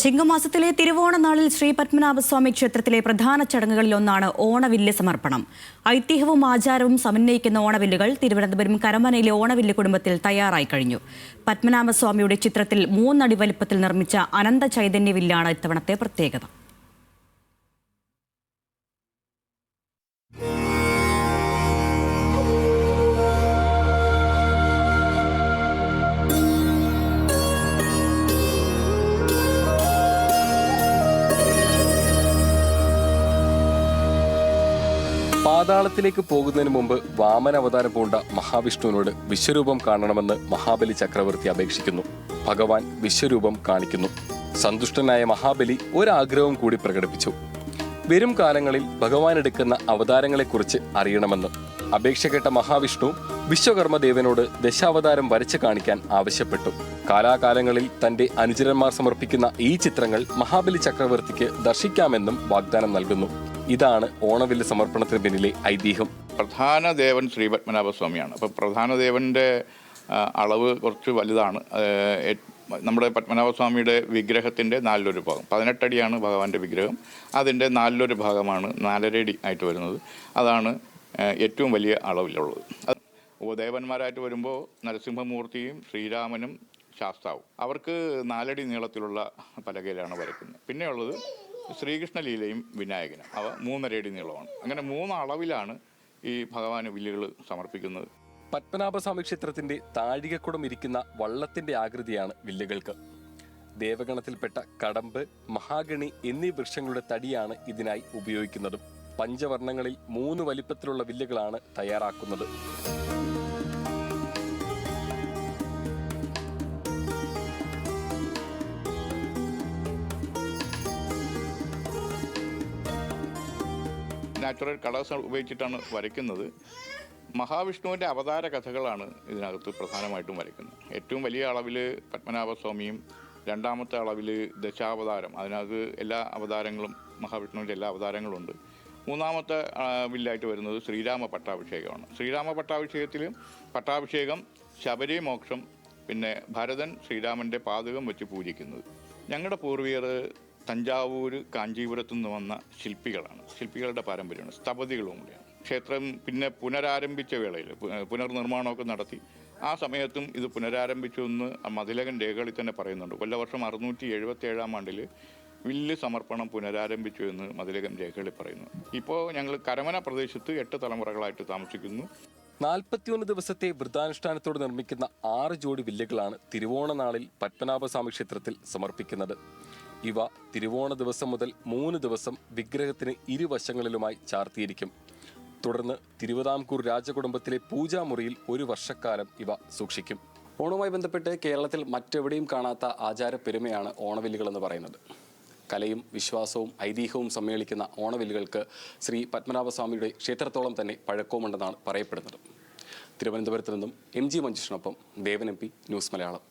ചിങ്ങമാസത്തിലെ തിരുവോണനാളിൽ ശ്രീ പത്മനാഭസ്വാമി ക്ഷേത്രത്തിലെ പ്രധാന ചടങ്ങുകളിലൊന്നാണ് ഓണവില്ല് സമർപ്പണം. ഐതിഹ്യവും ആചാരവും സമന്വയിക്കുന്ന ഓണവില്ലുകൾ തിരുവനന്തപുരം കരമനയിലെ ഓണവില്ല് കുടുംബത്തിൽ തയ്യാറായി കഴിഞ്ഞു. പത്മനാഭസ്വാമിയുടെ ചിത്രത്തിൽ 3 അടി വലിപ്പത്തിൽ നിർമ്മിച്ച അനന്ത ചൈതന്യ വില്ലാണ് ഇത്തവണത്തെ പ്രത്യേകത. പാതാളത്തിലേക്ക് പോകുന്നതിന് മുമ്പ് വാമന അവതാരം പൂണ്ട മഹാവിഷ്ണുവിനോട് വിശ്വരൂപം കാണണമെന്ന് മഹാബലി ചക്രവർത്തി അപേക്ഷിക്കുന്നു. ഭഗവാൻ വിശ്വരൂപം കാണിക്കുന്നു. സന്തുഷ്ടനായ മഹാബലി ഒരാഗ്രഹവും കൂടി പ്രകടിപ്പിച്ചു. വരും കാലങ്ങളിൽ ഭഗവാൻ എടുക്കുന്ന അവതാരങ്ങളെക്കുറിച്ച് അറിയണമെന്ന് അപേക്ഷ കേട്ട മഹാവിഷ്ണു വിശ്വകർമ്മദേവനോട് ദശാവതാരം വരച്ചു കാണിക്കാൻ ആവശ്യപ്പെട്ടു. കാലാകാലങ്ങളിൽ തന്റെ അനുചരന്മാർ സമർപ്പിക്കുന്ന ഈ ചിത്രങ്ങൾ മഹാബലി ചക്രവർത്തിക്ക് ദർശിക്കാമെന്നും വാഗ്ദാനം നൽകുന്നു. ഇതാണ് ഓണവില്ല് സമർപ്പണത്തിന് പിന്നിലെ ഐതിഹ്യം. പ്രധാന ദേവൻ ശ്രീ പത്മനാഭസ്വാമിയാണ്. അപ്പോൾ പ്രധാന ദേവൻ്റെ അളവ് കുറച്ച് വലുതാണ്. നമ്മുടെ പത്മനാഭസ്വാമിയുടെ വിഗ്രഹത്തിൻ്റെ 4 ഭാഗം 18 അടിയാണ് ഭഗവാന്റെ വിഗ്രഹം. അതിൻ്റെ 4 ഭാഗമാണ് 4.5 അടി ആയിട്ട് വരുന്നത്. അതാണ് ഏറ്റവും വലിയ അളവിലുള്ളത്. ദേവന്മാരായിട്ട് വരുമ്പോൾ നരസിംഹമൂർത്തിയും ശ്രീരാമനും ശാസ്താവും അവർക്ക് 4 അടി നീളത്തിലുള്ള പലകയിലാണ് വരയ്ക്കുന്നത്. പിന്നെയുള്ളത് ശ്രീകൃഷ്ണലീലയും വിനായകനും അവ 3.5 അടി നീളമാണ്. അങ്ങനെ 3 അളവിലാണ് ഈ ഭഗവാന് വില്ലുകൾ സമർപ്പിക്കുന്നത്. പത്മനാഭസ്വാമി ക്ഷേത്രത്തിന്റെ താഴികക്കുടം ഇരിക്കുന്ന വള്ളത്തിന്റെ ആകൃതിയാണ് വില്ലുകൾക്ക്. ദേവഗണത്തിൽപ്പെട്ട കടമ്പ്, മഹാഗണി എന്നീ വൃക്ഷങ്ങളുടെ തടിയാണ് ഇതിനായി ഉപയോഗിക്കുന്നത്. പഞ്ചവർണ്ണങ്ങളിൽ 3 വലിപ്പത്തിലുള്ള വില്ലുകളാണ് തയ്യാറാക്കുന്നത്. നാച്ചുറൽ കളേഴ്സ് ഉപയോഗിച്ചിട്ടാണ് വരയ്ക്കുന്നത്. മഹാവിഷ്ണുവിൻ്റെ അവതാര കഥകളാണ് ഇതിനകത്ത് പ്രധാനമായിട്ടും വരയ്ക്കുന്നത്. ഏറ്റവും വലിയ അളവിൽ പത്മനാഭസ്വാമിയും, രണ്ടാമത്തെ അളവിൽ ദശാവതാരം, അതിനകത്ത് എല്ലാ അവതാരങ്ങളും മഹാവിഷ്ണുവിൻ്റെ എല്ലാ അവതാരങ്ങളും ഉണ്ട്. 3ാമത്തെ വില്ലായിട്ട് വരുന്നത് ശ്രീരാമ പട്ടാഭിഷേകമാണ്. ശ്രീരാമ പട്ടാഭിഷേകത്തിൽ പട്ടാഭിഷേകം, ശബരി മോക്ഷം, പിന്നെ ഭരതൻ ശ്രീരാമൻ്റെ പാദകം വെച്ച് പൂജിക്കുന്നത്. ഞങ്ങളുടെ പൂർവികർ തഞ്ചാവൂർ, കാഞ്ചീപുരത്തു നിന്ന് വന്ന ശില്പികളാണ്. ശില്പികളുടെ പാരമ്പര്യമാണ്. സ്ഥപതികളും കൂടിയാണ്. ക്ഷേത്രം പിന്നെ പുനരാരംഭിച്ച വേളയിൽ പുനർനിർമ്മാണമൊക്കെ നടത്തി. ആ സമയത്തും ഇത് പുനരാരംഭിച്ചു എന്ന് മതിലകൻ രേഖകളിൽ തന്നെ പറയുന്നുണ്ട്. കൊല്ലവർഷം 677-ാം ആണ്ടിൽ വില്ല് സമർപ്പണം പുനരാരംഭിച്ചു എന്ന് മതിലകൻ രേഖകളിൽ പറയുന്നു. ഇപ്പോൾ ഞങ്ങൾ കരമന പ്രദേശത്ത് 8 തലമുറകളായിട്ട് താമസിക്കുന്നു. 41 ദിവസത്തെ വ്രതാനുഷ്ഠാനത്തോട് നിർമ്മിക്കുന്ന 6 ജോഡി വില്ലുകളാണ് തിരുവോണ നാളിൽ പത്മനാഭസ്വാമി ക്ഷേത്രത്തിൽ സമർപ്പിക്കുന്നത്. ഇവ തിരുവോണ ദിവസം മുതൽ 3 ദിവസം വിഗ്രഹത്തിന് ഇരുവശങ്ങളിലുമായി ചാർത്തിയിരിക്കും. തുടർന്ന് തിരുവിതാംകൂർ രാജകുടുംബത്തിലെ പൂജാമുറിയിൽ 1 വർഷക്കാലം ഇവ സൂക്ഷിക്കും. ഓണവുമായി ബന്ധപ്പെട്ട് കേരളത്തിൽ മറ്റെവിടെയും കാണാത്ത ആചാര പെരുമയാണ് ഓണവില്ലുകൾ എന്ന് പറയുന്നത്. കലയും വിശ്വാസവും ഐതിഹ്യവും സമ്മേളിക്കുന്ന ഓണവില്ലുകൾക്ക് ശ്രീ പത്മനാഭസ്വാമിയുടെ ക്ഷേത്രത്തോളം തന്നെ പഴക്കവുമുണ്ടെന്നാണ് പറയപ്പെടുന്നത്. തിരുവനന്തപുരത്ത് നിന്നും MG മഞ്ജുഷിനൊപ്പം ദേവൻ MP, ന്യൂസ് മലയാളം.